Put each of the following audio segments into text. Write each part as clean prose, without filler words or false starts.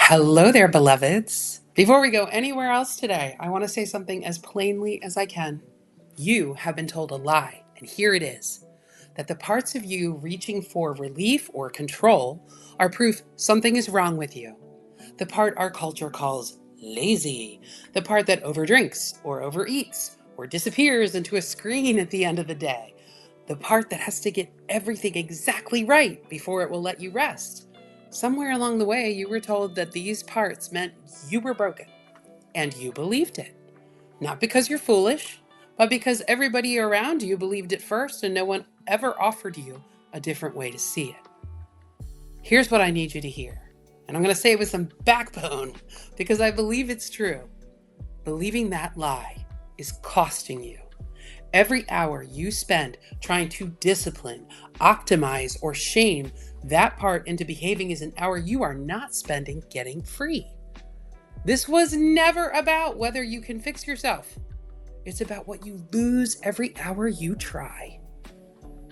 Hello there, beloveds. Before we go anywhere else today, I want to say something as plainly as I can. You have been told a lie, and here it is that the parts of you reaching for relief or control are proof something is wrong with you. The part our culture calls lazy, the part that overdrinks or overeats or disappears into a screen at the end of the day, the part that has to get everything exactly right before it will let you rest. Somewhere along the way, you were told that these parts meant you were broken, and you believed it. Not because you're foolish, but because everybody around you believed it first and no one ever offered you a different way to see it. Here's what I need you to hear, and I'm going to say it with some backbone because I believe it's true. Believing that lie is costing you. Every hour you spend trying to discipline, optimize, or shame that part into behaving is an hour you are not spending getting free. This was never about whether you can fix yourself. It's about what you lose every hour you try.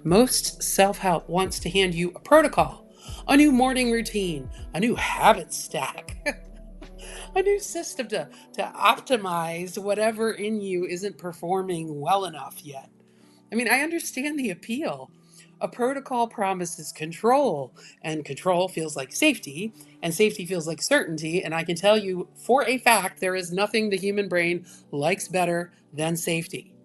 Most self-help wants to hand you a protocol, a new morning routine, a new habit stack, a new system to optimize whatever in you isn't performing well enough yet. I mean, I understand the appeal. A protocol promises control, and control feels like safety, and safety feels like certainty. And I can tell you for a fact, there is nothing the human brain likes better than safety.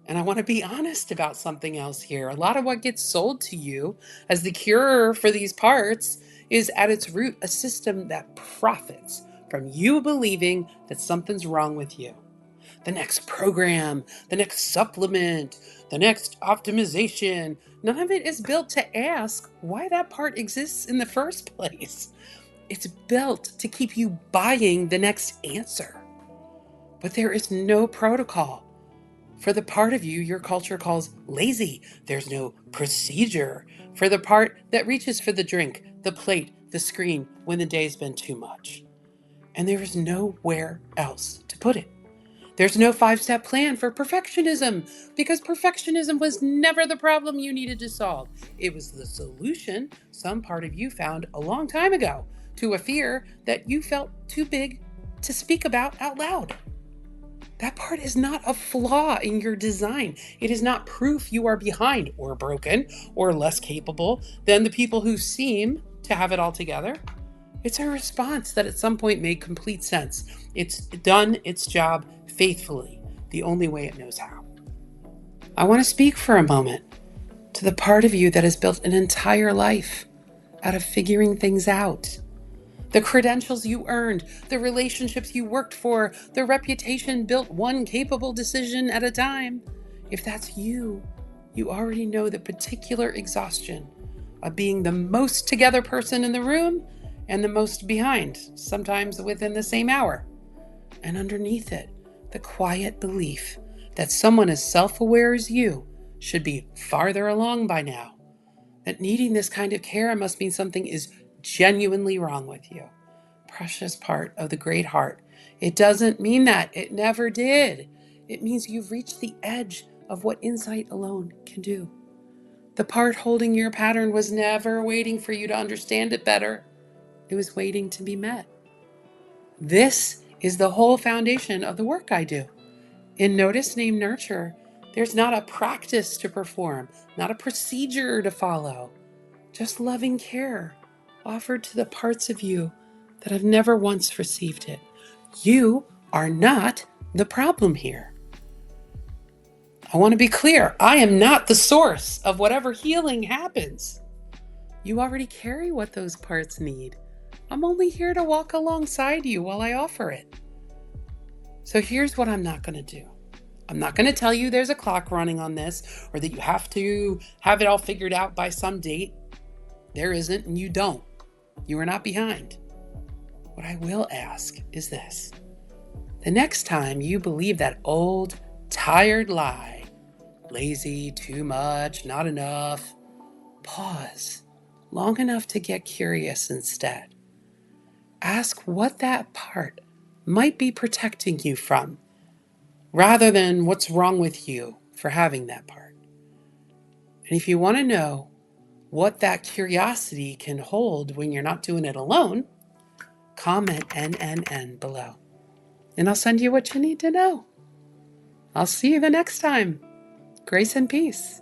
And I want to be honest about something else here. A lot of what gets sold to you as the cure for these parts is at its root a system that profits from you believing that something's wrong with you. The next program, the next supplement, the next optimization, none of it is built to ask why that part exists in the first place. It's built to keep you buying the next answer. But there is no protocol for the part of you your culture calls lazy. There's no procedure for the part that reaches for the drink, the plate, the screen when the day's been too much. And there is nowhere else to put it. There's no 5-step plan for perfectionism because perfectionism was never the problem you needed to solve. It was the solution some part of you found a long time ago to a fear that you felt too big to speak about out loud. That part is not a flaw in your design. It is not proof you are behind or broken or less capable than the people who seem to have it all together. It's a response that at some point made complete sense. It's done its job faithfully, the only way it knows how. I want to speak for a moment to the part of you that has built an entire life out of figuring things out. The credentials you earned, the relationships you worked for, the reputation built one capable decision at a time. If that's you, you already know the particular exhaustion of being the most together person in the room and the most behind, sometimes within the same hour. And underneath it, the quiet belief that someone as self-aware as you should be farther along by now. That needing this kind of care must mean something is genuinely wrong with you. Precious part of the great heart. It doesn't mean that. It never did. It means you've reached the edge of what insight alone can do. The part holding your pattern was never waiting for you to understand it better. It was waiting to be met. This is the whole foundation of the work I do. In Notice, Name, Nurture, there's not a practice to perform, not a procedure to follow, just loving care offered to the parts of you that have never once received it. You are not the problem here. I want to be clear. I am not the source of whatever healing happens. You already carry what those parts need. I'm only here to walk alongside you while I offer it. So here's what I'm not going to do. I'm not going to tell you there's a clock running on this or that you have to have it all figured out by some date. There isn't, and you don't. You are not behind. What I will ask is this. The next time you believe that old, tired lie, lazy, too much, not enough, pause long enough to get curious instead. Ask what that part might be protecting you from, rather than what's wrong with you for having that part. And if you want to know what that curiosity can hold when you're not doing it alone, comment NNN below, and I'll send you what you need to know. I'll see you the next time. Grace and peace.